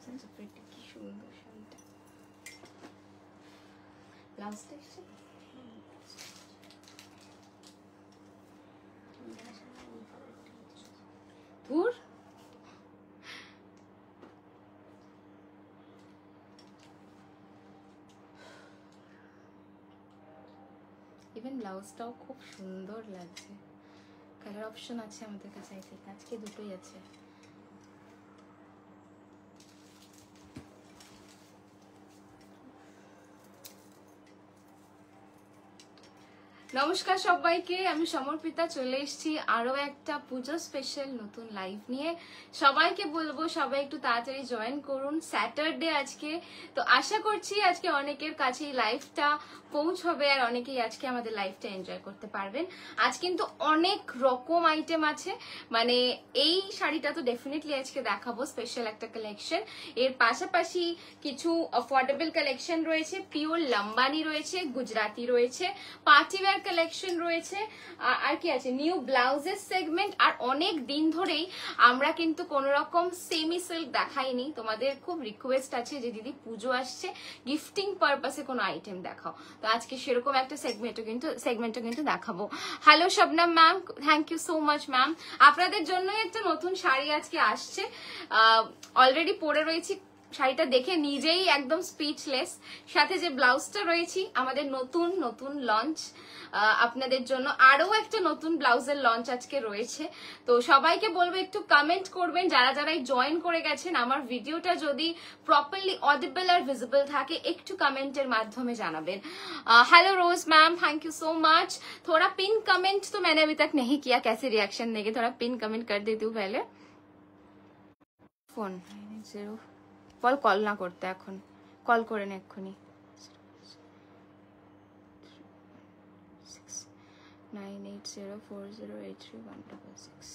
কি সুন্দর শাড়িটা। ব্লাউজটা এসছে ধুর। ইভেন ব্লাউজটাও খুব সুন্দর লাগছে। কালার অপশন আছে আমাদের কাছে, আই থিঙ্ক আজকে দুটোই আছে। নমস্কার সবাইকে, আমি সমর্পিতা চলে এসেছি আরো একটা পুজো স্পেশাল নতুন লাইভ নিয়ে। সবাইকে বলবো সবাই একটু তাড়াতাড়ি জয়েন করুন। স্যাটারডে আজকে, তো আশা করছি আজকে অনেকের কাছে এই লাইভটা পৌঁছবে আর অনেকেই আজকে আমাদের লাইভটা এনজয় করতে পারবেন। আজ কিন্তু অনেক রকম আইটেম আছে, মানে এই শাড়িটা তো ডেফিনেটলি আজকে দেখাবো, স্পেশাল একটা কালেকশন। এর পাশাপাশি কিছু অফোর্ডেবল কালেকশন রয়েছে, পিওর লাম্বানি রয়েছে, গুজরাটি রয়েছে, পার্টিওয়্যার কালেকশন রয়েছে, আর কি আছে নিউ ব্লাউজের সেগমেন্ট। আর অনেক দিন ধরেই আমরা কিন্তু কোন রকম সেমি সিল্ক দেখাইনি, তোমাদের খুব রিকোয়েস্ট আছে যে দিদি পুজো আসছে, গিফটিং পারপাসে কোনো আইটেম দেখাও। তো আজকে সেরকম একটা সেগমেন্টও কিন্তু দেখাবো। Hello Shabnam ma'am, thank you so much ma'am. আপনাদের জন্যই একটা নতুন শাড়ি আজকে আসছে, অলরেডি পরে রয়েছি, শাড়িটা দেখে নিজেই একদম স্পিচলেস। সাথে যে ব্লাউজটা রয়েছে আমাদের নতুন লঞ্চ, আপনাদের জন্য আরো একটা নতুন ব্লাউজের লঞ্চ আজকে রয়েছে। তো সবাইকে বলবো একটু কমেন্ট করবেন, যারা যারাই জয়েন করে গেছেন। আমার ভিডিওটা যদি প্রপারলি অডিবল আর ভিজিবল থাকে একটু কমেন্টের মাধ্যমে জানাবেন। Hello Rose ma'am, thank you so much. थोड़ा पिन कमेंट तो मैंने अभी तक नहीं किया, कैसे रिएक्शन देंगे, थोड़ा पिन कमेंट कर देती हूँ पहले। फोन 90 বল কল না করতে, এখন কল করে নে এক্ষুনি। 9804083166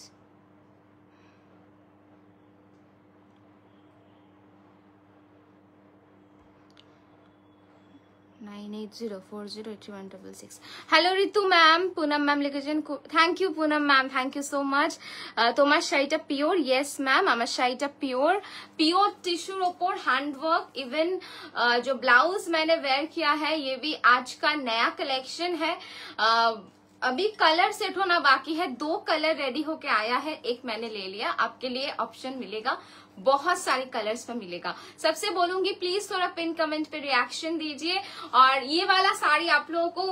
9804083166। Hello Ritu ma'am, Poonam ma'am লিখেছেন, thank you Poonam ma'am, thank you so much. তোমার শাড়িটা পিওর? ইয়েস ম্যাম, আমার শাড়িটা পিওর टिश्यूर ऊपर हैंडवर्क। इवन जो ब्लाउज मैंने वेयर किया है ये भी आज का नया कलेक्शन है। अभी कलर सेट होना बाकी है, 2 कलर रेडी होके आया है, एक मैंने ले लिया। आपके लिए ऑप्शन मिलेगा, बहुत सारे कलर्स में मिलेगा। सबसे बोलूंगी प्लीज थोड़ा पिन कमेंट पे रिएक्शन दीजिए। और ये वाला साड़ी आप लोगों को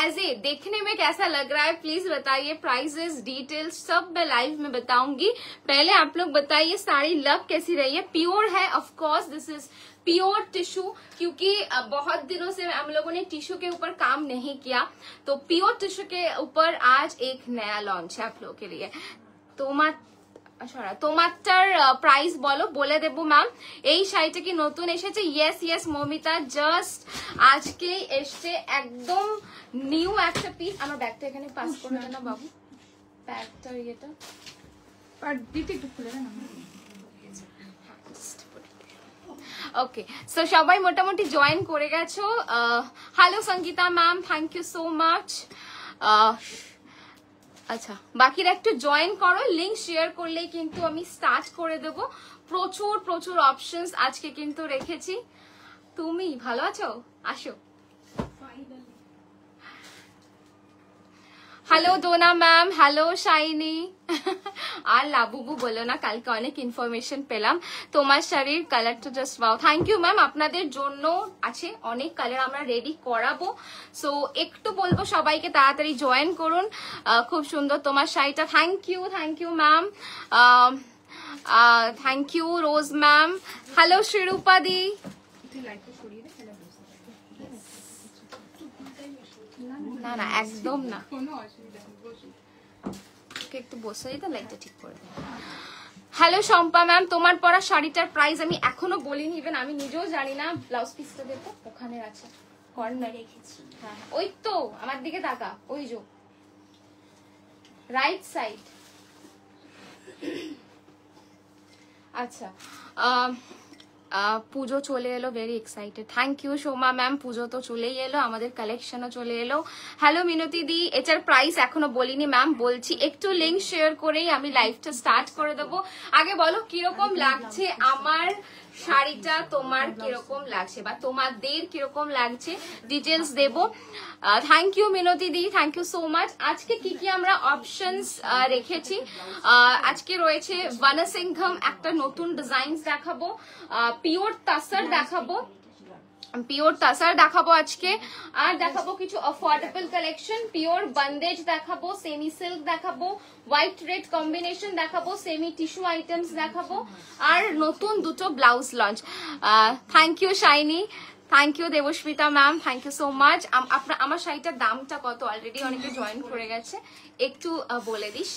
एज ए देखने में कैसा लग रहा है प्लीज बताइए। प्राइसेस डिटेल्स सब मैं लाइव में बताऊंगी, पहले आप लोग बताइए साड़ी लग कैसी रही है। प्योर है of course, this is pure tissue, क्योंकि बहुत दिनों से हम लोगों ने टिश्यू के ऊपर काम नहीं किया, तो प्योर टिश्यू के ऊपर आज एक नया लॉन्च है आप लोगों के लिए। তোমারটার প্রাইস বলো, বলে দেবো ম্যাম। এই শাড়িটা কি নতুন এসেছে? ইয়েস মমিতা, জাস্ট আজকেই এসছে, একদম নিউ একটা পিস। আমার ব্যাগটা এখানে পাস করে দেন না বাবু, ব্যাগটা ইয়েটা দিতে একটু খুলে দেন। ওকে, সো সবাই মোটামুটি জয়েন করে গেছো। Hello Sangeeta ma'am, thank you so much. আচ্ছা, বাকিরা একটু জয়েন করো, লিংক শেয়ার করলেই কিন্তু আমি স্টার্ট করে দেব। প্রচুর অপশনস আজকে কিন্তু রেখেছি। তুমি ভালো আছো? আসো। Hello Dona ma'am, hello Shiny. আর লাবুবু বলো না, কালকে অনেক ইনফরমেশন পেলাম। তোমার শাড়ির কালারটা just wow. Thank you ma'am, আপনাদের জন্য আছে অনেক কালার আমরা রেডি করাবো। সো একটু বলবো সবাইকে তাড়াতাড়ি জয়েন করুন। খুব সুন্দর তোমার শাড়িটা, thank you ma'am, thank you rose ma'am. Hello Shrirupa দি। না না একদম না, একটু বসে দিতে, লাইটটা ঠিক করে দিই। হ্যালো শম্পা ম্যাম, তোমার পরা শাড়িটার প্রাইস আমি এখনো বলিনি, ইভেন আমি নিজেও জানি না। ব্লাউজ পিসটা দেখো, ওখানে আছে কর্নারে রেখেছি। হ্যাঁ ওই তো, আমার দিকে তাকা, ওই যে রাইট সাইড। আচ্ছা, পুজো চলে এলো, very excited. Thank you Soma ma'am, Pujo তো চলেই এলো, আমাদের কালেকশনও চলে এলো। হ্যালো মিনতি দি, এটার প্রাইস এখনো বলিনি ম্যাম, বলছি একটু লিংক শেয়ার করেই আমি লাইভটা স্টার্ট করে দেবো। আগে বলো কিরকম লাগছে আমার শাড়িটা তোমার কিরকম লাগছে বা তোমাদের কিরকম লাগছে ডিটেলস দেবো। Thank you Minati di, thank you so much. আজকে কি কি আমরা অপশনস রেখেছি, আজকে রয়েছে বনসিংহম একটা নতুন ডিজাইন দেখাবো, পিওর তাসার দেখাবো, পিওর তাসার দেখাবো আজকে, আর দেখাবো কিছু অফোর্ডেবল কালেকশন, পিওর বন্দেজ দেখাবো, সেমি সিল্ক দেখাবো, হোয়াইট রেড কম্বিনেশন দেখাবো, সেমি টিস্যু আইটেমস দেখাবো, আর নতুন দুটো blouse launch. Thank you Shiny, thank you Debasmita ma'am, thank you so much. আমার শাড়িটার দামটা কত অলরেডি অনেকে জয়েন করে গেছে, একটু বলে দিস।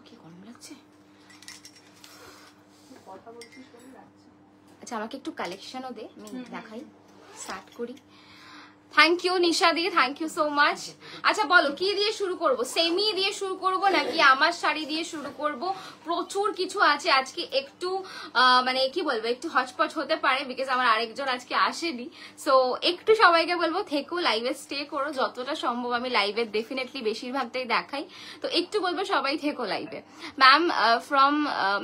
কি গরম লাগছে, আচ্ছা আমাকে একটু কালেকশনও দে, আমি দেখাই, স্টার্ট করি। Thank you Nisha di, thank you so much. আচ্ছা বলো কি দিয়ে শুরু করব, সেমি দিয়ে শুরু করব নাকি আমার শাড়ি দিয়ে শুরু করব? প্রচুর কিছু আছে আজকে, একটু মানে কি বলবো, একটু হচপচ হতে পারে বিকজ আমার আরেকজন আজকে আসেনি। সো একটু সবাইকে বলবো থেকো, লাইভে স্টে করো, যতটা সম্ভব আমি লাইভে ডেফিনেটলি বেশিরভাগটাই দেখাই, তো একটু বলবো সবাই থেকো লাইভে। Ma'am from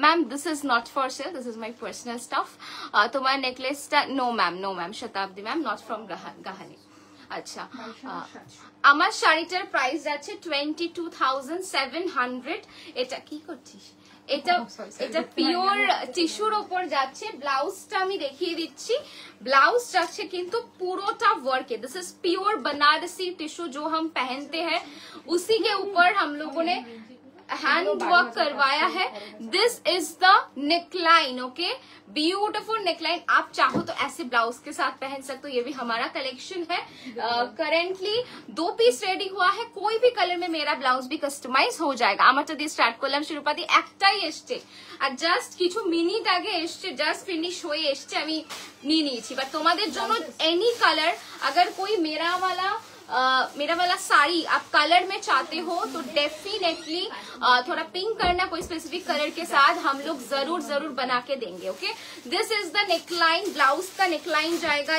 ma'am this is not for sale, this is my personal staff. তোমার নেকলেসটা no ma'am Shatabdi ma'am, not from গাহানি। আচ্ছা আমার শাড়িটার প্রাইস যাচ্ছে 22,700। এটা কি করছিস, এটা পিওর টিস্যুর ওপর যাচ্ছে। ব্লাউজটা আমি দেখিয়ে দিচ্ছি, ब्लाउज যাচ্ছে কিন্তু পুরোটা वर्क है। This is pure Banarasi tissue जो हम पहनते हैं, उसी के ऊपर हम लोगों ने हैंड वर्क करवाया है। This is the neckline, okay, beautiful neckline. आप चाहो तो ऐसे ब्लाउज के साथ पहन सकते हो, ये भी हमारा कलेक्शन है। करेंटली 2 पीस रेडी हुआ है, कोई भी कलर में मेरा ब्लाउज भी कस्टमाइज हो जाएगा। আমারটা দিয়ে স্টার্ট করলাম, শিরোপাতি একটাই এসছে আর জাস্ট কিছু মিনিট আগে এসছে, জাস্ট ফিনিশ হয়ে এসছে, আমি নিয়ে নিয়েছি। বাট তোমাদের জন্য एनी कलर, अगर कोई मेरा वाला साड़ी आप कलर में चाहते हो तो डेफिनेटली थोड़ा पिंक करना, कोई स्पेसिफिक कलर के साथ हम लोग जरूर बना के देंगे। Okay, this is the neckline. Blouse का नेकलाइन जाएगा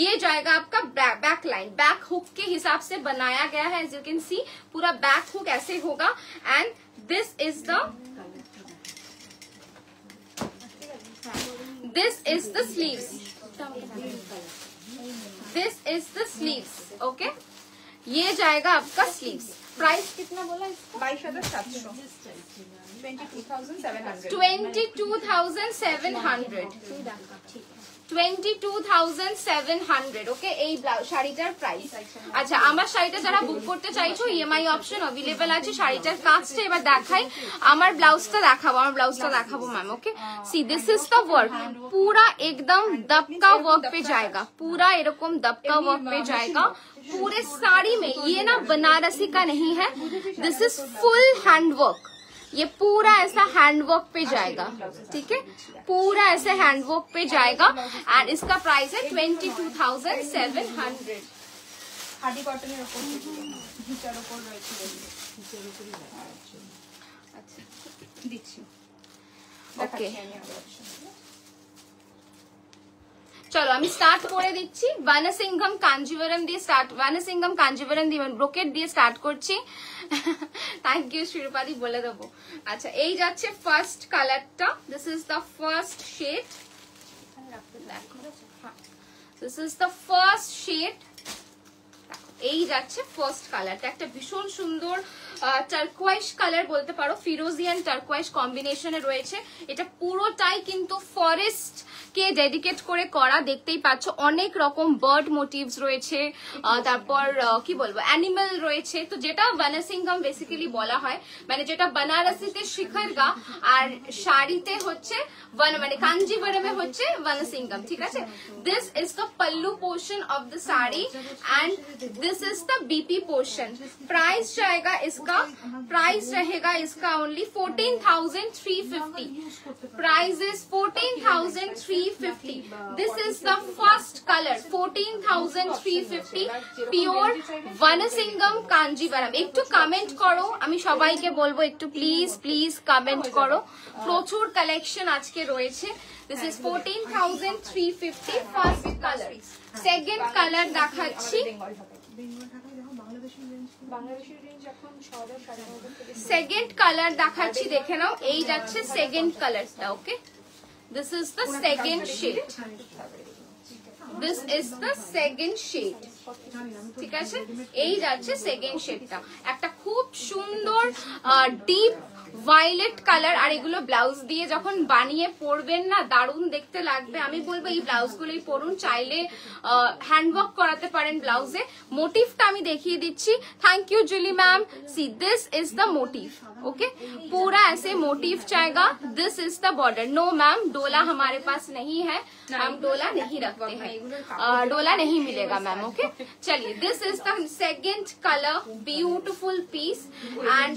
ये जाएगा आपका बैक लाइन, बैक हुक के हिसाब से बनाया गया है। एज यू कैन सी पूरा बैक हुक ऐसे होगा। And this is the sleeves, this is the sleeves, okay, ये जाएगा आपका स्लीव्स। प्राइस कितना बोला इसका? 22,700 ওকে, এই শাড়িটার প্রাইস। আচ্ছা আমার শাড়িটা যারা বুক করতে চাইছো ইএমআই অপশন अवेलेबल আছে। শাড়িটার কাজটা এবার দেখাই, আমার ব্লাউজটা দেখাবো ma'am. Okay, C this is the work, पूरा एकदम दबका वर्क पे जाएगा, पूरा एरकम दबका वर्क पे जाएगा पूरे साड़ी में। ये ना बनारसी का नहीं है, this is full hand work, ये पूरा ऐसा हैंडवर्क पे जाएगा, ठीक है, पूरा ऐसे हैंडवर्क पे जाएगा। एंड इसका प्राइस है 22,700। ओके চলো আমি স্টার্ট করে দিচ্ছি। বনসিংহম কাঞ্জিভরম দিয়ে ব্রোকেট দিয়ে স্টার্ট করছি। থ্যাংক ইউ শিরোপাদি, বলে দেবো। আচ্ছা এই যাচ্ছে ফার্স্ট কালারটা, this is the first shade, this is the first shade. এই যাচ্ছে ফার্স্ট কালারটা, একটা ভীষণ সুন্দর টার্কোয়াইশ কালার বলতে পারো, ফিরোজিয়ান টার্কোয়াইশ কম্বিনেশনে রয়েছে। এটা পুরোটাই কিন্তু ফরেস্ট কে ডেডিকেট করে করা, দেখতেই পাচ্ছ অনেক রকম বার্ড মোটিভস রয়েছে, তারপর কি বলবো অ্যানিমাল রয়েছে। তো যেটা বনসিংহম বেসিক্যালি বলা হয়, মানে যেটা बनारसीতে শিখরগা আর শাড়িতে হচ্ছে মানে কাঞ্জিভরমে হচ্ছে বনসিংহম, ঠিক আছে। This is the pallu portion of the sari and this is the BP portion. Price जाएगा इसका, प्राइस रहेगा इसका only 14,350। Price is 14,350। This is the first colour, 14,350 pure বনসিংহম কাঞ্জিভরম। একটু কমেন্ট করো, আমি সবাইকে বলবো একটু প্লিজ কমেন্ট করো। প্রচুর কালেকশন আজকে রয়েছে। This is 14,350 first colour. Second colour দেখাচ্ছি, সেকেন্ড কালার দেখাচ্ছি, দেখে নাও। এই যাচ্ছে সেকেন্ড কালারটা। Okay, this is the second shade, this is the second shade. ঠিক আছে, এই যাচ্ছে সেকেন্ড শেডটা, একটা খুব সুন্দর ডিপ ভায়োলেট কালার। আর এগুলো ব্লাউজ দিয়ে যখন বানিয়ে পরবেন না, দারুণ দেখতে লাগবে। আমি বলবো এই ব্লাউজ গুলোই পরুন, চাইলে হ্যান্ডওয়ার্ক করাতে পারেন ব্লাউজে। मोटिवটা আমি দেখিয়ে দিচ্ছি। Thank you Julie ma'am. See this is the motive. Okay, पूरा ऐसे मोटिव जाएगा। This is the border. No ma'am, Dola हमारे पास नहीं है, हम डोला नहीं रखते हैं, डोला नहीं मिलेगा मैम। ओके, चलिए, this is the second colour, beautiful piece. And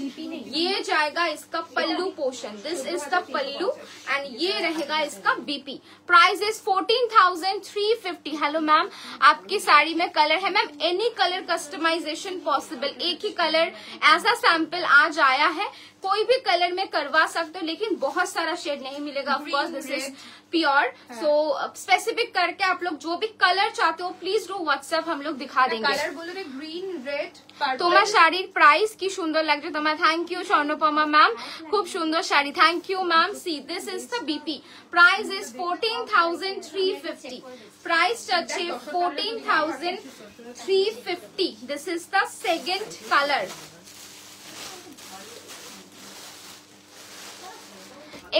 ये जाएगा इसका pallu portion, this is the pallu and ये रहेगा इसका BP. Price is 14,350। Hello ma'am, आपकी साड़ी में कलर है ma'am, any colour customization possible. एक ही कलर ऐसा सैंपल आज आया है, कोई भी कलर में करवा सकते हो, लेकिन बहुत सारा शेड नहीं मिलेगा। Of course this is pure, so specific करके आप लोग जो भी कलर चाहते हो प्लीज डू व्हाट्सएप, हम लोग दिखा देंगे। कलर बोलो रे, ग्रीन, रेड। তোমার শাড়ির প্রাইস কি সুন্দর লাগছে তোমার। থ্যাংক ইউ স্বর্ণপমা ম্যাম, খুব সুন্দর sari. Thank you ma'am. See this is the BP. Price is 14,350। Price আছে 14,350। This is the second colour.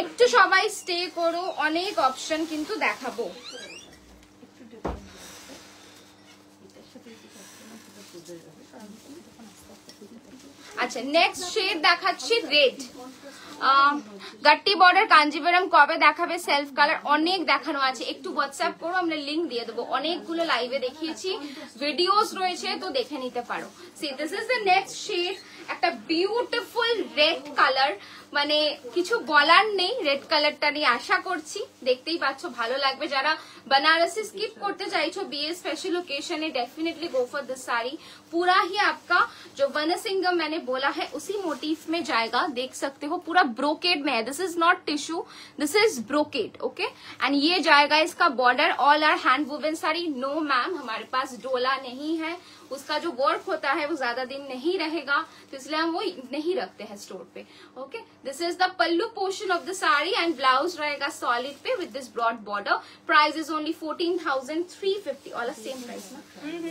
একটু সবাই স্টে করো, অনেক অপশন কিন্তু দেখাবো। আচ্ছা, নেক্সট শেড দেখাচ্ছি রেড। গাট্টি বর্ডার কাঞ্জিভরম কবে দেখাবে? সেলফ কালার অনেক দেখানো আছে, একটু হোয়াটসঅ্যাপ করো, আমরা লিংক দিয়ে দেবো। অনেকগুলো লাইভে দেখিয়েছি, ভিডিওস রয়েছে, তো দেখে নিতে পারো। See this is the next shade, একটা বিউটিফুল রেড কালার, মানে কিছু বলার নেই রেড কালারটা নিয়ে। আশা করছি দেখতেই পাচ্ছ ভালো লাগবে। যারা बनारसी स्किप करते चाहो बीए स्पेशल ओकेशन है, definitely go for this sari. पूरा ही आपका जो वनसिंगम मैंने बोला है उसी मोटिव में जाएगा, देख सकते हो पूरा ब्रोकेड में है। This is not tissue, this is brocade. Okay, and ये जाएगा इसका border. All are hand woven sari. No ma'am, हमारे पास डोला नहीं है, उसका जो वर्क होता है वो ज्यादा दिन नहीं रहेगा, तो इसलिए हम वो नहीं रखते हैं स्टोर पे। Okay, this is the pallu portion of the sari and blouse रहेगा सॉलिड पे with this broad border. Price is only 14,350। All same price ना,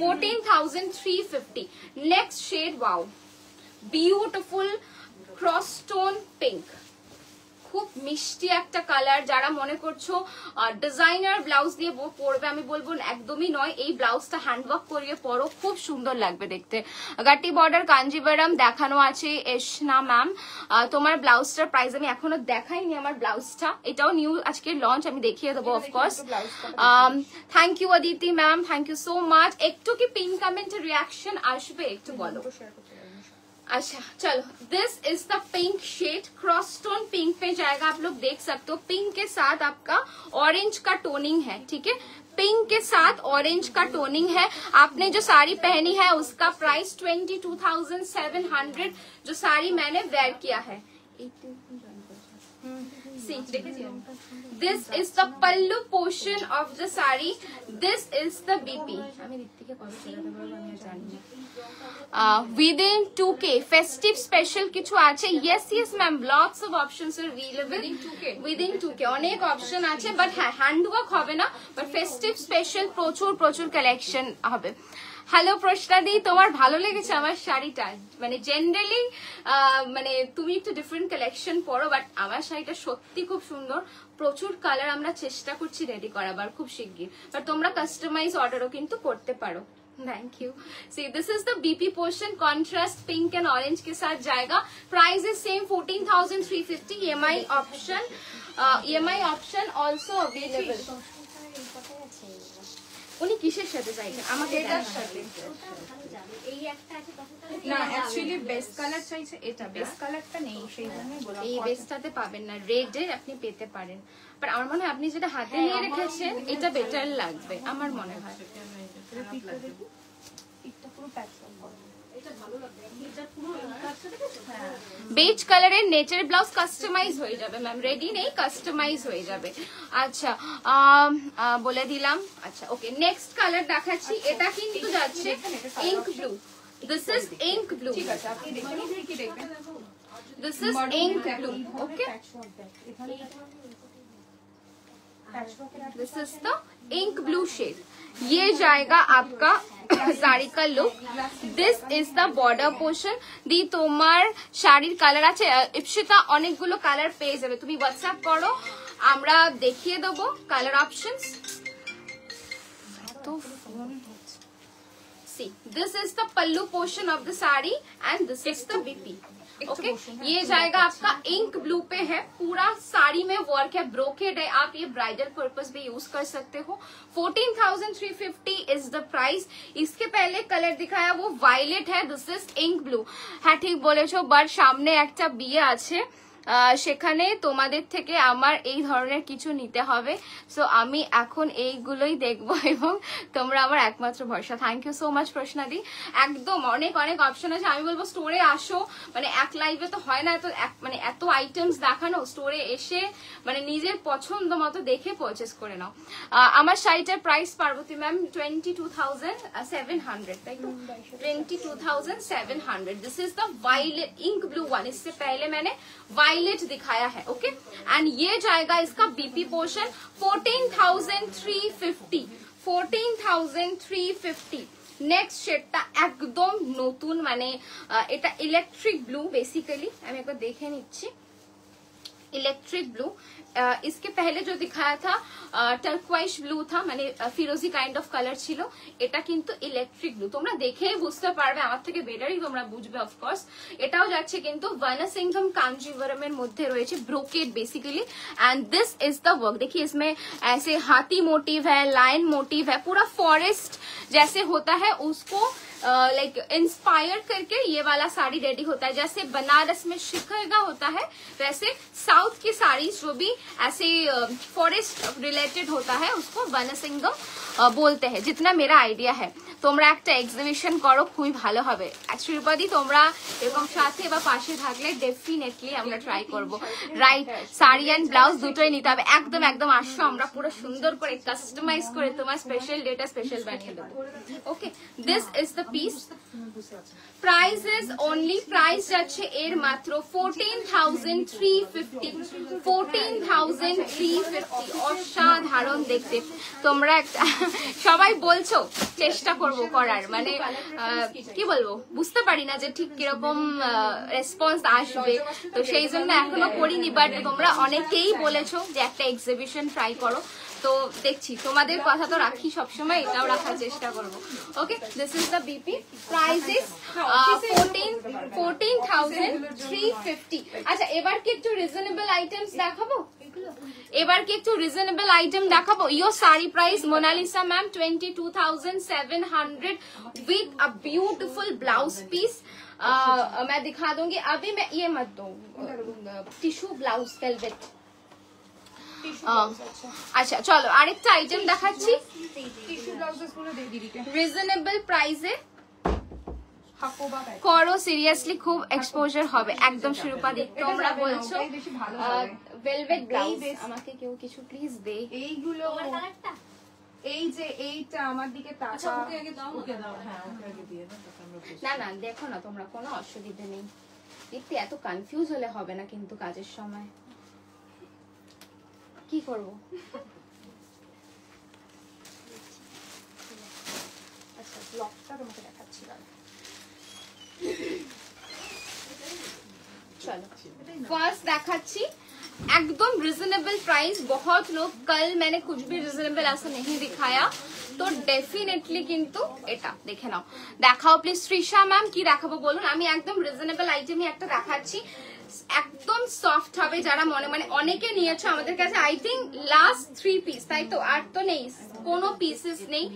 14,350। Next shade, wow, beautiful cross stone pink, খুব মিষ্টি একটা কালার। যারা মনে করছো ডিজাইনার ব্লাউজ দিয়ে পরবে, আমি বলবো একদমই নয়, এই ব্লাউজটা হ্যান্ডওয়ার্ক করিয়ে পরো, খুব সুন্দর লাগবে দেখতে। গাটি বর্ডার কাঞ্জিভরম দেখানো আছে। এশনা ম্যাম, তোমার ব্লাউজটার প্রাইস আমি এখনো দেখাইনি। আমার ব্লাউজটা এটাও নিউ আজকে লঞ্চ, আমি দেখিয়ে দেবো of course. Thank you Aditi ma'am, thank you so much. একটু কি পিন কমেন্টের রিয়াকশন আসবে একটু বলো। अच्छा चलो, this is the pink shade, cross stone pink पे जाएगा, आप लोग देख सकते हो। पिंक के साथ आपका ऑरेंज का टोनिंग है, ठीक है, पिंक के साथ ऑरेंज का टोनिंग है। आपने जो साड़ी पहनी है उसका प्राइस 22,700, जो साड़ी मैंने वेयर किया है। This is the pallu portion of the sari. This is the BP. Within 2K festive special কিছু আছে? Yes yes ma'am, lots of options are available within 2K। অনেক অপশন আছে, বাট হ্যাঁ হ্যান্ডওয়ার্ক হবে না, বাট ফেস্টিভ স্পেশাল প্রচুর প্রচুর collection হবে। হ্যালো প্রশ্নাদি, তোমার ভালো লেগেছে আমার শাড়িটা? মানে জেনারেলি মানে তুমি একটু ডিফারেন্ট কালেকশন পরো, বাট আমার শাড়িটা সত্যি খুব সুন্দর। প্রচুর কালার আমরা চেষ্টা করছি রেডি করাবার খুব শিগগির, বাট তোমরা কাস্টমাইজ অর্ডারও কিন্তু করতে পারো। Thank you. C this is the BP portion, contrast pink and orange के साथ जाएगा। Price is same 14,350। EMI option also available. উনি কিসের সাথে চাইছেন? আমাকে এটার সাথে এই একটা আছে, না অ্যাকচুয়ালি বেস্ট কালার চাইছে, এটা বেস্ট কালারটা নেই, সেই জন্যই বললাম এই বেস্টটাতে পাবেন না, রেডে আপনি পেতে পারেন। বাট আমার মনে হয় আপনি যেটা হাতে নিয়ে রেখেছেন এটা বেটার লাগবে আমার মনে হয়। বেজ কালারের নেচার ব্লাউজ কাস্টমাইজ হয়ে যাবে ম্যাম, রেডি নেই, কাস্টমাইজ হয়ে যাবে। আচ্ছা বলে দিলাম। আচ্ছা ওকে, নেক্সট কালার দেখাচ্ছি। এটা কিন্তু যাচ্ছে ink blue, This is ink blue. ঠিক আছে, আপনি দেখে নিন কি দেখবেন। This is ink blue. Okay. This is the ink blue shade. ये जाएगा आपका শাড়ি का look. This is the border portion. দি তোমার শাড়ির কালার আছে ইপসিতা, অনেকগুলো কালার পেয়ে যাবে, তুমি হোয়াটসঅ্যাপ করো, আমরা দেখিয়ে দেবো কালার অপশনস। তো See, this is the pallu portion of the sari and this is the BP. Okay ये जाएगा आपका इंक ब्लू पे है, पूरा साड़ी में वर्क है, ब्रोकेड है, आप ये ब्राइडल पर्पस भी यूज कर सकते हो। 14,350 इज द प्राइस। इसके पहले कलर दिखाया वो वायलेट है, दिस इज इंक ब्लू। হ্যাঁ ঠিক বলেছো, বাট সামনে একটা বিয়ে আছে, সেখানে তোমাদের থেকে আমার এই ধরনের কিছু নিতে হবে, সো আমি এখন এইগুলোই দেখবো এবং তোমরা আমার একমাত্র ভরসা। থ্যাংক ইউ সো মাচ প্রশ্নাদি। একদম অনেক অনেক অপশন আছে, আমি বলবো স্টোরে আসো, মানে এক লাইভে তো হয় না এত, মানে এত আইটেমস দেখানো, স্টোরে এসে মানে নিজের পছন্দ মতো দেখে পারচেস করে নাও। আমার শাড়িটার প্রাইস পার্বতী ম্যাম 22,700, তাই তো 22,700। This is the violet ink blue one, इससे पहले मैंने वायलेट दिखाया है। ओके एंड ये जाएगा इसका बीपी पोर्शन 14,350। 14,350। নেক্সট শেডটা একদম নতুন, মানে এটা ইলেকট্রিক ব্লু বেসিক্যালি, আমি একবার দেখে নিচ্ছি। इलेक्ट्रिक ब्लू, इसके पहले जो दिखाया था টার্কোয়াইশ ব্লু था, মানে ফিরোজি কাইন্ড অফ কালার ছিল, এটা কিন্তু ইলেকট্রিক ব্লু। তোমরা দেখেই বুঝতে পারবে, আমার থেকে বেটারই তোমরা বুঝবে অফকোর্স। এটাও যাচ্ছে কিন্তু वनसिंघम कांजीवरम মধ্যে রয়েছে, brocade basically. And this is the work, देखिए इसमें ऐसे हाथी मोटिव है, लायन मोटिव है, पूरा फॉरेस्ट जैसे होता है उसको लाइक इंस्पायर करके ये वाला साड़ी रेडी होता है। जैसे बनारस में शिखरगा होता है, वैसे साउथ की साड़ी जो भी ऐसे फॉरेस्ट रिलेटेड होता है उसको वनसिंघम बोलते हैं, जितना मेरा आइडिया है। তোমরা একটা এক্সিবিশন করো, খুবই ভালো হবে। শ্রীপদি তোমরা এরকম সাথে বা পাশে থাকলে ডেফিনেটলি আমরা ট্রাই করব। রাইট, শাড়ি অ্যান্ড ব্লাউজ দুটোই নিতে হবে, একদম একদম আসো, আমরা পুরো সুন্দর করে কাস্টমাইজ করে তোমার স্পেশাল ডেটা স্পেশাল বানিয়ে দেবো। Okay this is the piece. Price is only, price যাচ্ছে এর মাত্র 14,350। 14,350 অসাধারণ দেখতে। তোমরা একটা সবাই বলছো, চেষ্টা করবো করার, মানে কি বলবো বুঝতে পারি না যে ঠিক কিরকম রেসপন্স আসবে, তো সেই জন্য এখনো করিনি, বাট তোমরা অনেকেই বলেছো যে একটা এক্সিবিশন ট্রাই করো, তো দেখছি তোমাদের কথা তো রাখি সবসময়, এটাও রাখার চেষ্টা করবো। ওকে this is the BP, price is 14,350। আচ্ছা এবার কি একটু রিজনেবল আইটেমস দেখাবো, এবার কি একটু রিজনেবল আইটেম দেখাবো। Your sari price Monalisa ma'am 22,700 with a beautiful blouse piece. मैं दिखा दूंगी, अभी मैं ये मत दो, टिश्यू ब्लाउज वेलवेट। আচ্ছা চলো আরেকটা আইটেম দেখাচ্ছি, রিজনেবল প্রাইসে করো, সিরিয়াসলি খুব এক্সপোজার হবে একদম। শিরোপাদি তোমরা বলছো ভেলভেট ব্লাউজ, আমাকে কেউ কিছু প্লিজ দে। এইগুলো এই যে এইটা আমার দিকে তাকা, না না দেখো না তোমরা, কোনো অসুবিধা নেই, দেখতে এত কনফিউজ হলে হবে না কিন্তু কাজের সময়। কি করবো, আচ্ছা ব্লকটা তোমাকে দেখাচ্ছি। चलो फर्स्ट देखाচ্ছি एकदम रिजनेबल प्राइस। बहुत लोग कल मैंने कुछ भी रिजनेबल ऐसा नहीं दिखाया, तो डेफिनेटली किंतु এটা দেখে নাও। দেখাও প্লিজ শ্রীষা ম্যাম, কি দেখাবো বলুন। আমি একদম রিজনেবল আইটেমই একটা দেখাচ্ছি, একদম সফট হবে। যারা মনে মানে অনেকে নিয়েছো আমাদের কাছে, आई थिंक লাস্ট 3 পিস, তাই তো আর তো নেই কোনো পিসেস নেই,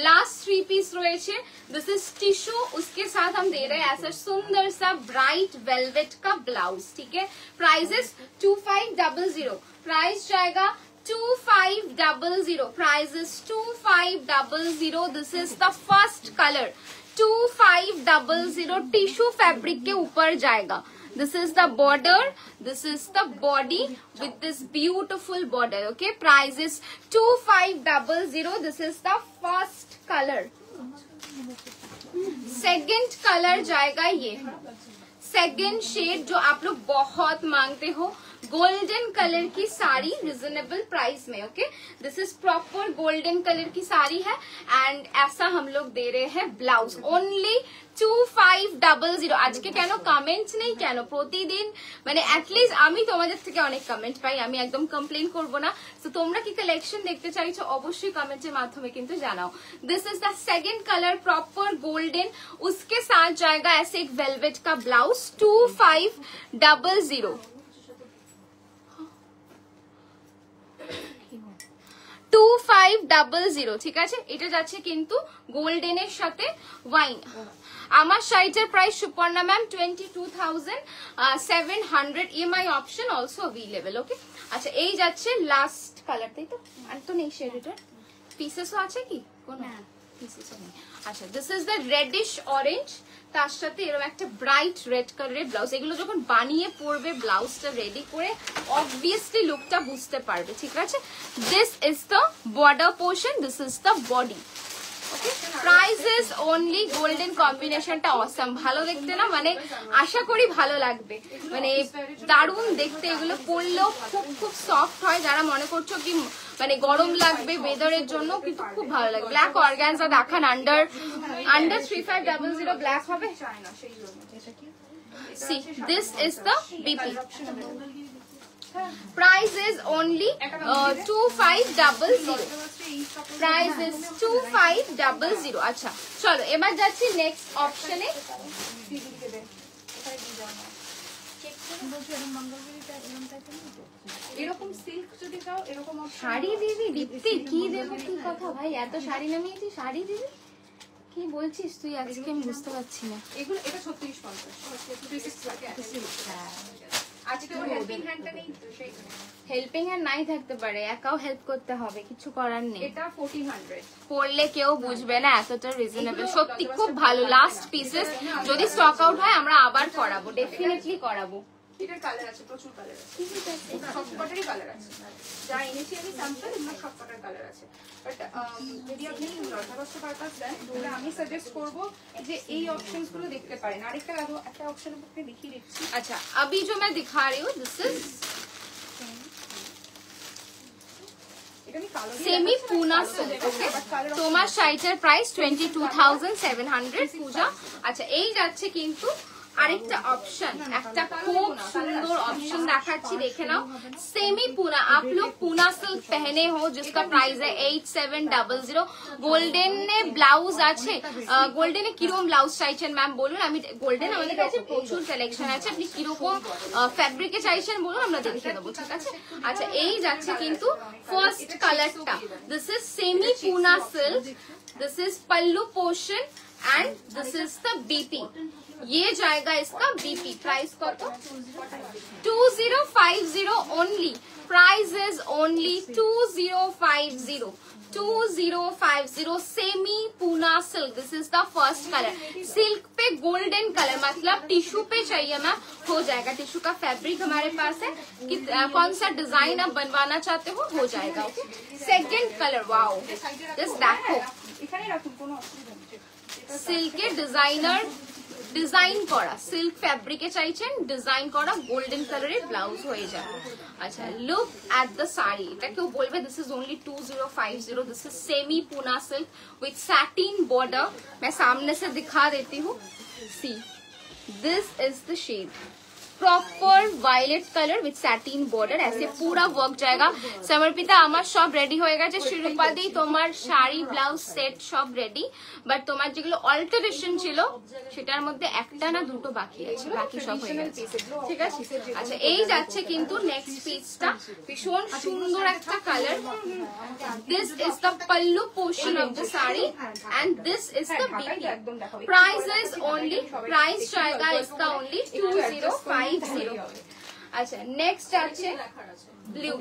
लास्ट 3 पीस রয়েছে। दिस इज टिश्यू, उसके साथ हम दे रहे हैं ऐसा सुंदर सा ब्राइट वेलवेट का ब्लाउज, ठीक है। प्राइस इज 2500, प्राइस जाएगा 2500, price is 2500। This is the first colour 2500, tissue fabric के ऊपर जाएगा। This is the border, this is the body with this beautiful border. Okay, price is 2500. This is the first color. Second colour जाएगा ये, second shade जो आप लोग बहुत मांगते हो, गोल्डन कलर की साड़ी रिजनेबल प्राइस में। Okay, this is proper golden colour की साड़ी है एंड ऐसा हम लोग दे रहे हैं ब्लाउज ओनली 2500। আজকে কেন কমেন্টস নেই কেন? প্রতিদিন মানে অ্যাটলিস্ট আমি তোমাদের থেকে অনেক কমেন্ট পাই, আমি একদম কমপ্লেন করব না। তো তোমরা কি কালেকশন দেখতে চাইছো অবশ্যই কমেন্টের মাধ্যমে কিন্তু জানাও। This is the second colour proper golden, उसके साथ जाएगा ऐसे एक वेलवेट का ब्लाउज 2500। 2500 ঠিক আছে। এটা যাচ্ছে কিন্তু গোল্ডেনের সাথে ওয়াইন। আমার শাড়িটার price Suparna ma'am 22,700, EMI option also available. Okay, আচ্ছা এই যাচ্ছে লাস্ট কালার, তাই তো? আর তো নেই শেডের পিসেসও আছে কি কোন? পিসেসও নেই। আচ্ছা, this is the reddish orange, তার সাথে এরকম একটা ব্রাইট রেড কালারের ব্লাউজ। এগুলো যখন বানিয়ে পরবে ব্লাউজটা রেডি করে অবভিয়াসলি লুকটা বুঝতে পারবে, ঠিক আছে। This is the border portion, this is the body. Okay, price is only golden কম্বিনেশনটা অসাম, ভালো দেখতে না? মানে আশা করি ভালো লাগবে, মানে দারুণ দেখতে। এগুলো পরলেও খুব খুব সফট হয়। যারা মনে করছো কি মানে গরম লাগবে ওয়েদারের জন্য, কিন্তু খুব ভালো লাগবে। ব্ল্যাক অর্গানজা দেখান, আন্ডার 3500 ব্ল্যাক হবে। See, this is the BP. Price is only 2500. Price is 2500। আচ্ছা চলো এবার যাচ্ছি নেক্সট অপশনে। এরকম সিল্ক যদি চাও এরকম শাড়ি দিবি? দীপ্তি কি দেবো? কি কথা ভাই, এত শাড়ি নামিয়েছি, শাড়ি দিবি? কি বলছিস তুই আজকে? আমি বুঝতে পারছি না। এগুলো এটা 3650 আজকে ওর হেল্পিং হ্যান্ডটা নেই তো সেই হেল্পিং হ্যান্ড নাই থাকতে পারে, একাও হেল্প করতে হবে, কিছু করার নেই। এটা 1400 পড়লে কেউ বুঝবে না, এতটা রিজনেবল। সত্যি খুব ভালো। লাস্ট পিসেস, যদি স্টক আউট হয় আমরা আবার করাবো, ডেফিনেটলি করাবো। এটার কালার আছে, প্রচুর কালার আছে, সবকটারই কালার আছে। যা এনেছি আমি স্যাম্পল, এগুলো সবকটার কালার আছে। বাট যদি আপনি যথাযথ পারপাস দেন তাহলে আমি সাজেস্ট করবো যে এই অপশনস গুলো দেখতে পারেন। আরেকটা একটা অপশন আপনাকে দেখিয়ে দিচ্ছি। अच्छा अभी जो मैं दिखा रही हूँ this is semi Poona silk. Okay, তোমার শাড়িটার প্রাইস 22,700 পূজা। আচ্ছা এই যাচ্ছে কিন্তু আরেকটা অপশন, একটা খুব সুন্দর অপশন দেখাচ্ছি, দেখে নাও। सेमी पूना, आप लोग पूना सिल्क पहने हो जिसका प्राइस है 8700। গোল্ডেনে ব্লাউজ আছে, গোল্ডেনে কিরকম ব্লাউজ চাইছেন ম্যাম বলুন। আমি গোল্ডেন আমাদের কাছে প্রচুর কালেকশন আছে, আপনি কিরকম ফ্যাব্রিকে চাইছেন বলুন, আমরা দেখে দেবো, ঠিক আছে। আচ্ছা এই যাচ্ছে কিন্তু ফার্স্ট কালারটা, this is semi Poona silk, this is pallu portion and this is the BP. ये जाएगा इसका बीपी। प्राइस कत? 2050 only. Price is only 2050। 2050 semi Poona silk, this is the first colour. Silk पे गोल्डन कलर, मतलब टिश्यू पे चाहिए ma'am, हो जाएगा। टिश्यू का फैब्रिक हमारे पास है, कि कौन सा डिजाइन आप बनवाना चाहते हो जाएगा। Okay, second colour, wow this देखो, এখানে রাখুন, কোনো অসুবিধা নেই। সিল্কের ডিজাইনার ডিজাইন করা, সিল্ক ফ্যাব্রিকে চাইছেন ডিজাইন করা গোল্ডেন কালারের ব্লাউজ হয়ে যাবে। अच्छा लुक एट द साड़ी, এটা কেউ বলবে this is only 2050। This is semi Poona silk with satin border. मैं सामने से दिखा देती हूँ। See this is the shade, proper violet colour with satin border, ऐसे पूरा वर्क जाएगा। समर्पिता আমার সব রেডি হয়ে গেছে। শিরোপাদি তোমার শাড়ি ব্লাউজ সেট সব রেডি, বাট তোমার যেগুলো অল্টারেশন ছিল সেটার মধ্যে একটা না দুটো বাকি আছে, বাকি সব হয়ে গেছে, ঠিক আছে। আচ্ছা এই যাচ্ছে কিন্তু নেক্সট পিসটা, ভীষণ সুন্দর একটা colour. This is the pallu portion of the sari and this is the BP. Price is only, price जाएगा इसका ओनली 2050। अच्छा नेक्स्ट আছে ব্লু,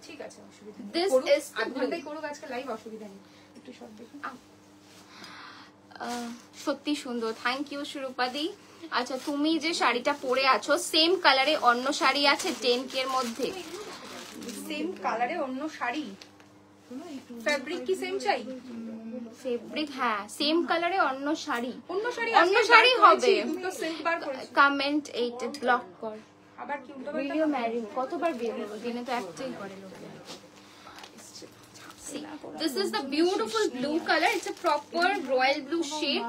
ঠিক আছে, অসুবিধা নেই। This is the blue. ঘন্টায় করুক আজকে লাইভ, অসুবিধা নেই। একটু শর্ট দেখুন। সত্যি সুন্দর, থ্যাংক ইউ শিরোপাদি। আচ্ছা তুমি যে শাড়িটা পরে আছো সেম কালারে অন্য শাড়ি আছে 10K এর মধ্যে? সেম কালারে অন্য শাড়ি, ফ্যাব্রিক কি সেম চাই? ফেব্রিক, হ্যাঁ সেম কালারে অন্য শাড়ি অন্য শাড়ি হবে। তুমি তো সিল্ক বার করেছো। কমেন্ট 8 ব্লক কর। আবার কি উল্টো ভিডিও ম্যারি কতবার বেরো দিনে তো একটাই করে লোকে। This is the beautiful blue color. It's a proper royal blue shade.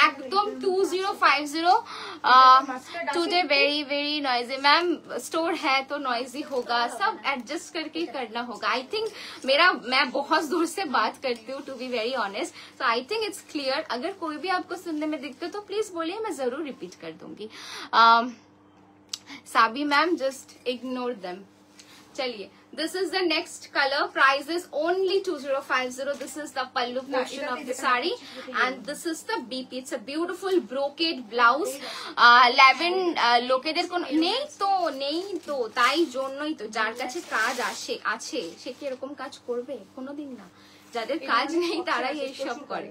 एकदम 2050. Today very noisy. Ma'am store है तो noisy होगा, सब एडजस्ट करके ही करना होगा. I think मैं बहुत दूर से बात करती हूँ to be very honest. So I think it's clear. अगर कोई भी आपको सुनने में दिक्कत तो प्लीज बोलिए, मैं जरूर रिपीट कर दूंगी. Sabi ma'am just ignore them. चलिए, this is the next color. Price is only 2050. This is the pallu portion of the saree, and this is the BP. It's a beautiful brocade blouse. 11 লোকেদের কোন নেই তো তাই জন্যই তো যার কাছে কাজ আছে সে কি এরকম কাজ করবে কোনোদিন না, যাদের কাজ নেই তারাই এইসব করে.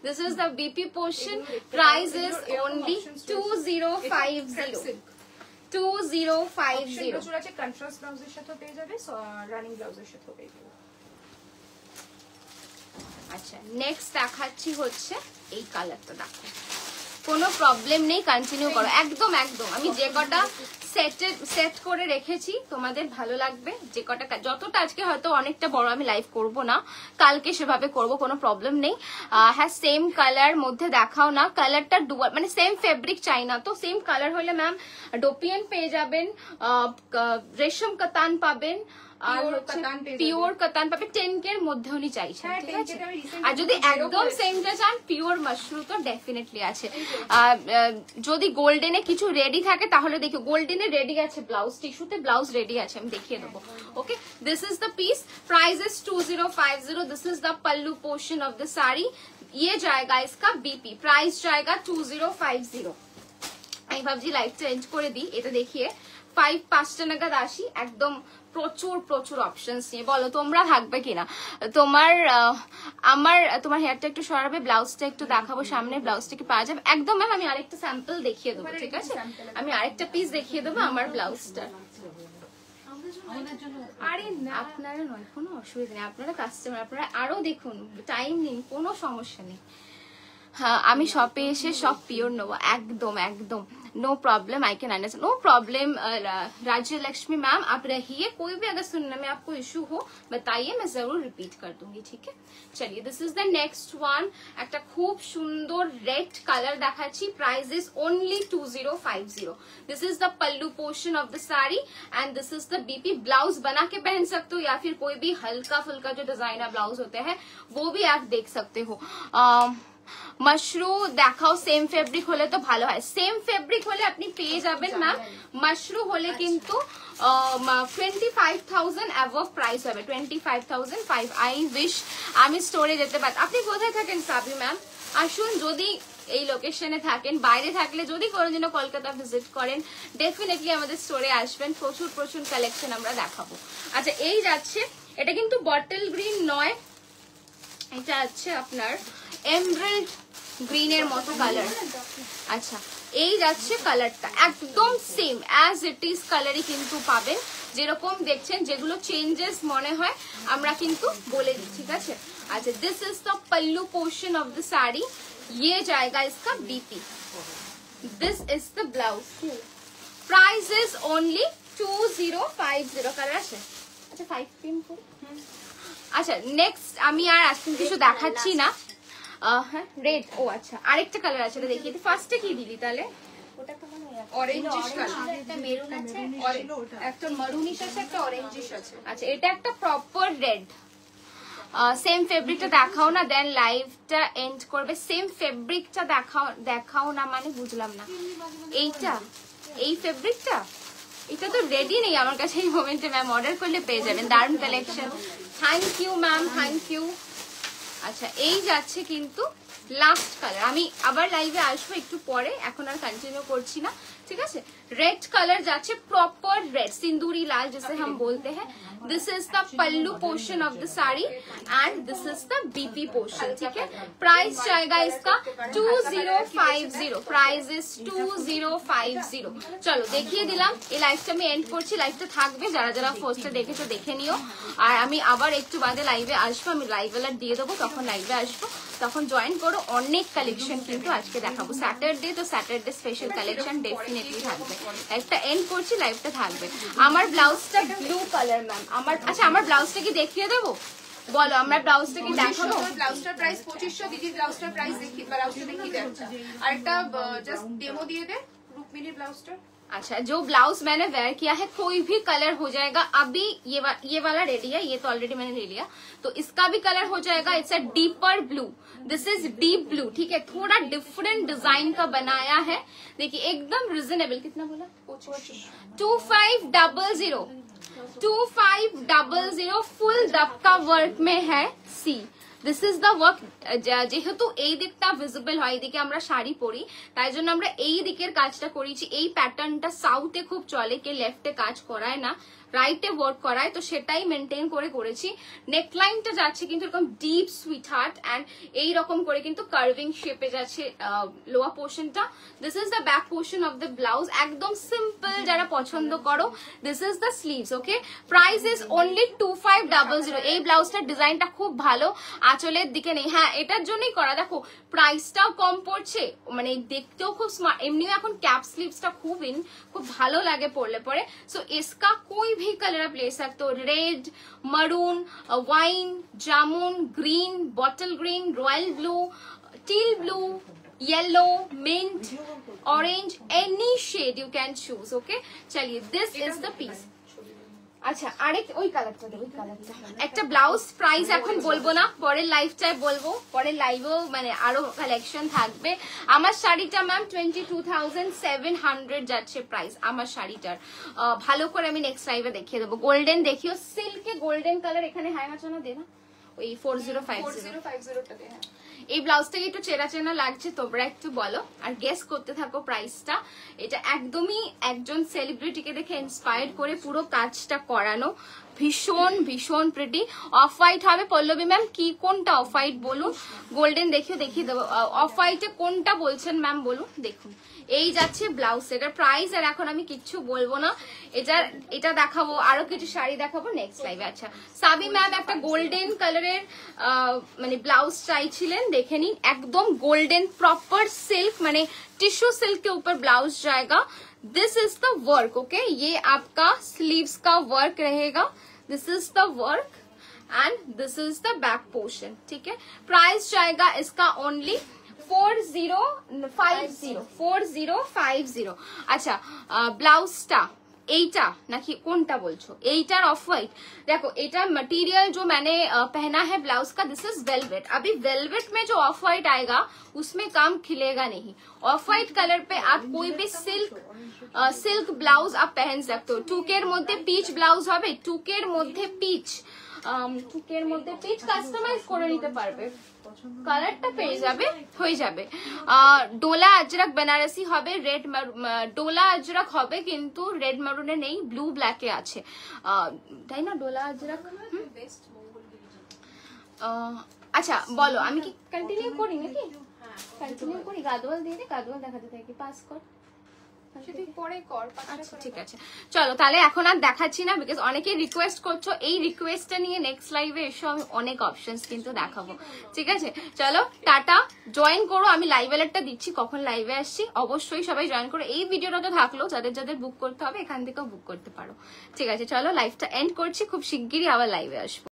This is the BP portion. Price is only 2050. 2050. প্রচুর আছে, কন্ট্রাস্ট ব্লাউজের সাথে পেয়ে যাবে, রানিং ব্লাউজের সাথে পেয়ে যাবে। আচ্ছা, নেক্সট দেখাচ্ছি হচ্ছে এই কালারটা, দেখো কোনো প্রবলেম নেই, কন্টিনিউ করো একদম আমি যে কটা সেট করে রেখেছি তোমাদের ভালো লাগবে, যে কটা যতটা আজকে হয়তো অনেকটা বড় আমি লাইভ করব না, কালকে সেভাবে করব, কোনো প্রবলেম নেই। হ্যাঁ সেম কালার মধ্যে দেখাও না, কালারটা ডুয়াল মানে সেম ফেব্রিক চাই না, তো সেম কালার হলে ম্যাম ডোপিয়ান পেয়ে যাবেন, রেশম কাতান পাবেন, আর হচ্ছে পিওর কাতান পাবে, 10K এর মধ্যে উনি চাইছেন, ঠিক আছে। আর যদি একদম সেমটা চান পিওর মাশরু তো ডেফিনেটলি আছে। যদি গোল্ডেনে কিছু রেডি থাকে তাহলে দেখো, গোল্ডেনে রেডি আছে ব্লাউজ, টিস্যুতে ব্লাউজ রেডি আছে, আমি দেখিয়ে দেবো। Okay, this is the piece, price is 2050। This is the pallu portion of the sari, ये जाएगा इसका बीपी, प्राइस जाएगा 2050। আমি ভাবছি লাইভ চেঞ্জ করে দিই, এটা দেখিয়ে 5টা নাগাদ আসি, একদম প্রচুর অপশনস নিয়ে। বলো তোমরা থাকবে কিনা, তোমার হেয়ারটা একটু সরাবে, ব্লাউজটা একটু দেখাবো, সামনে ব্লাউজটা কি পাওয়া যাবে একদম। ম্যাম আমি আরেকটা স্যাম্পল দেখিয়ে দেবো, ঠিক আছে, আমি আরেকটা পিস দেখিয়ে দেবো আমার ব্লাউজটা। আরে না আপনারা নয়, কোনো অসুবিধা নেই, আপনারা কাস্টমার, আপনারা আরো দেখুন, টাইম নিন, কোনো সমস্যা নেই। हाँ আমি শপে এসে সব পিওর নেবো, একদম no problem, I can understand, no problem. Rajya Lakshmi ma'am आप रहिए, कोई भी अगर सुनने में आपको इशू हो बताइए, मैं जरूर रिपीट कर दूंगी, ठीक है। चलिए, this is the next one, একটা খুব সুন্দর রেড কালার দেখাচ্ছি, price is only 2050। This is the pallu portion of the sari and this is the BP. Blouse बना के पहन सकते हो या फिर कोई भी हल्का फुल्का जो डिजाइनर ब्लाउज होते हैं वो भी आप देख सकते हो। মাশরু দেখাও, সেম ফেব্রিক হলে তো ভালো হয়, সেম ফেব্রিক হলে আপনি পেয়ে যাবেন ম্যাম, মাশরু হলে কিন্তু 25,000 অ্যাবভ প্রাইস হবে, 25,005। আই উইশ আমি স্টোরে যেতে পারি। আপনি কোথায় থাকেন সাবি ম্যাম? আসুন, যদি এই লোকেশনে থাকেন, বাইরে থাকলে যদি কোনোদিনও কলকাতা ভিজিট করেন ডেফিনেটলি আমাদের স্টোরে আসবেন, প্রচুর কালেকশন আমরা দেখাবো। আচ্ছা, এই যাচ্ছে, এটা কিন্তু বটল গ্রিন নয়, এটা আছে আপনার এমরাল্ড গ্রিনের মতো কালার। আচ্ছা, এই যাচ্ছে কালারটা একদম সেম অ্যাজ ইট ইজ কালারই কিন্তু পাবেন, যেরকম দেখছেন, যেগুলো চেঞ্জেস মনে হয় আমরা কিন্তু বলে দিই, ঠিক আছে। अच्छा, this is the pallu portion of the sari, ये जाएगा इसका BP. This is the blouse, price is only 2050। Colour আছে, আচ্ছা 5 পিন। আচ্ছা, নেক্সট আমি আর আজকে কিছু দেখাচ্ছি না। হ্যাঁ রেড, ও আচ্ছা আরেকটা কালার আছে, এটা দেখিয়ে দিই। ফার্স্টে কি দিলি তাহলে? ওটা তো মনে হয় অরেঞ্জিশ কালার, একটা মেরুন আছে, একটা মারুনিশ আছে, একটা অরেঞ্জিশ আছে। আচ্ছা, এটা একটা প্রপার রেড। সেম ফেব্রিকটা দেখাও না, দেন লাইভটা এন্ড করবে। সেম ফেব্রিকটা দেখাও না মানে বুঝলাম না। এইটা, এই ফেব্রিকটা, এটা তো রেডি নেই আমার কাছে এই মোমেন্টে, ম্যাম অর্ডার করলে পেয়ে যাবেন, দারুণ collection. Thank you ma'am, thank you. আচ্ছা, এই যাচ্ছে কিন্তু লাস্ট কালার, আমি আবার লাইভে আসবো একটু পরে, এখন আর কন্টিনিউ করছি না, ঠিক আছে। रेड कलर जाच्छे प्रॉपर रेड, सिंदूरी लाल जिसे हम बोलते हैं। This is the pallu portion of the sari and this is the BP portion, ठीक है। प्राइस जाएगा इसका 2050, प्राइस इज 2050। চলো দেখিয়ে দিলাম, এই লাইভটা আমি এন্ড করছি। লাইভটা থাকবে, যারা যারা ফার্স্টে দেখেছো দেখে নিও। আর আমি আবার একটু বাদে লাইভে আসবো, আমি লাইভ অ্যালার্ট দিয়ে দেবো, তখন লাইভে আসবো, তখন জয়েন করো। অনেক কালেকশন কিন্তু আজকে দেখাবো, স্যাটারডে তো স্যাটারডে স্পেশাল কালেকশন ডেফিনেটলি থাকবে। লাইভটা এন্ড করছি, লাইভটা থাকবে। আমার ব্লাউজটা ব্লু কালার ম্যাম, আমার আচ্ছা আমার ব্লাউজটা কি দেখিয়ে দেবো? বলো আমার ব্লাউজটা কি দেখাবো? ব্লাউজটার প্রাইস 2500, দিদির ব্লাউজটার প্রাইস ব্লাউজটা দেখিয়ে দে। আরেকটা জাস্ট ডেমো দিয়ে দে রুকমিনীর ব্লাউজটা। अच्छा, जो ब्लाउज मैंने वेयर किया है कोई भी कलर हो जाएगा। अभी ये वाला रेडी है, ये तो ऑलरेडी मैंने ले लिया, तो इसका भी कलर हो जाएगा। It's a deeper blue, this is deep blue, ठीक है। थोड़ा डिफरेंट डिजाइन का बनाया है, देखिए एकदम रिजनेबल। कितना बोला? 2500, 2500 फुल दबका वर्क में है। सी দিস ইজ দ্য ওয়ার্ক। যেহেতু এই দিকটা ভিজিবল হয়, এদিকে আমরা শাড়ি পরি, তাই জন্য আমরা এই দিকের কাজটা করেছি। এই প্যাটার্নটা সাউথে খুব চলে, কে লেফটে কাজ করায় না, রাইটে ওয়ার্ক করায়, তো সেটাই মেনটেন করে করেছি। নেকলাইনটা যাচ্ছে কিন্তু এরকম ডিপ সুইট হার্ট অ্যান্ড এইরকম করে কিন্তু কার্ভিং শেপে যাচ্ছে লোয়ার পোর্শনটা। This is the back portion of the blouse, একদম সিম্পল যারা পছন্দ করো। This is the sleeves, okay. Price is only 2500। এই ব্লাউজটার ডিজাইনটা খুব ভালো, আঁচলের দিকে নেই, হ্যাঁ এটার জন্যই করা। দেখো প্রাইসটাও কম পড়ছে, মানে দেখতেও খুব স্মার্ট, এমনিও এখন ক্যাপ স্লিভসটা খুব ভালো লাগে পরলে পরে। সো इसका कोई भी कलर आप ले सकते हो, red, maroon, wine, jamun, green, bottle green, royal blue, teal blue, yellow, mint, orange, any shade you can choose, okay. चलिए दिस इज द पीस। আচ্ছা আরেক ওই কালারটা, ওই কালারটা একটা ব্লাউজ। প্রাইস এখন বলবো না, পরের লাইভটাই বলবো, পরের লাইভেও মানে আরো কালেকশন থাকবে। আমার শাড়িটা ম্যাম 22,700 যাচ্ছে প্রাইস আমার শাড়িটার। ভালো করে আমি নেক্সট লাইভে দেখিয়ে দেবো। গোল্ডেন দেখিও, সিল্কে গোল্ডেন কালার এখানে হ্যাং আছে না, দে না ওই 4050টা দে। এই ব্লাউজটাকে একটু চেনা চেনা লাগছে, তোমরা একটু বলো আর গেস করতে থাকো প্রাইসটা। এটা একদমই একজন সেলিব্রিটিকে দেখে ইন্সপায়ার্ড করে পুরো কাজটা করানো, ভীষণ ভীষণ প্রিটি। অফ হোয়াইট হবে পল্লবী ম্যাম, কি কোনটা অফ হোয়াইট বলুন? গোল্ডেন দেখিয়ে দেবো। অফ হোয়াইটে কোনটা বলছেন ম্যাম বলুন? দেখুন এই যাচ্ছে ব্লাউজ, এটার প্রাইস আর এখন আমি কিচ্ছু বলবো না। এটা দেখাবো, আরো কিছু শাড়ি দেখাবো নেক্সট লাইভে। আচ্ছা সাবি ম্যাম একটা গোল্ডেন কালারের মানে ব্লাউজ চাইছিলেন, দেখে নিন एकदम गोल्डन प्रॉपर सिल्क, माने टिश्यू सिल्क के ऊपर ब्लाउज जाएगा। This is the work, okay. ये आपका स्लीव्स का वर्क रहेगा, this is the work and this is the back portion, ठीक है। प्राइस जाएगा इसका ओनली 4050। अच्छा ब्लाउजটা এইটা নাকি কোনটা বলছো? এইটার অফ হোয়াইট। देखो এটা मटेरियल जो मैंने पहना है ब्लाउज का, दिस इज वेलवेट। अभी वेलवेट में जो ऑफ व्हाइट आएगा उसमें काम खिलेगा नहीं। ऑफ व्हाइट कलर पे आप कोई भी सिल्क ब्लाउज आप पहन सकते हो। टुकेर मध्य पीच ब्लाउज হবে, टुकेर मध्य पीच, टुकेर मध्य पीच কাস্টমাইজ করে নিতে পারবে, কালারটা পেয়ে যাবে, হয়ে যাবে। ডোলা আজরাক বেনারসি হবে, রেড ডোলা আজরাক হবে কিন্তু রেড মারুনে নেই, ব্লু ব্ল্যাকে আছে, তাই না? ডোলা আজরাক। আচ্ছা বলো আমি কি কন্টিনিউ করি নাকি? কন্টিনিউ করি, গাদওয়াল দিয়ে দে, গাদওয়াল দেখাতে থাকি, পাস কর। আচ্ছা ঠিক আছে চলো তাহলে এখন আর দেখাচ্ছি না, বিকজ অনেকে রিকোয়েস্ট করছো। এই রিকোয়েস্টটা নিয়ে নেক্সট লাইভে এসে আমি অনেক অপশনস কিন্তু দেখাবো, ঠিক আছে। চলো টাটা, জয়েন করো, আমি লাইভ অ্যালার্টটা দিচ্ছি কখন লাইভে আসছি, অবশ্যই সবাই জয়েন করো। এই ভিডিওটা তো থাকলো, যাদের যাদের বুক করতে হবে এখান থেকেও বুক করতে পারো, ঠিক আছে। চলো লাইভটা এন্ড করছি, খুব শিগগিরই আবার লাইভে আসবো।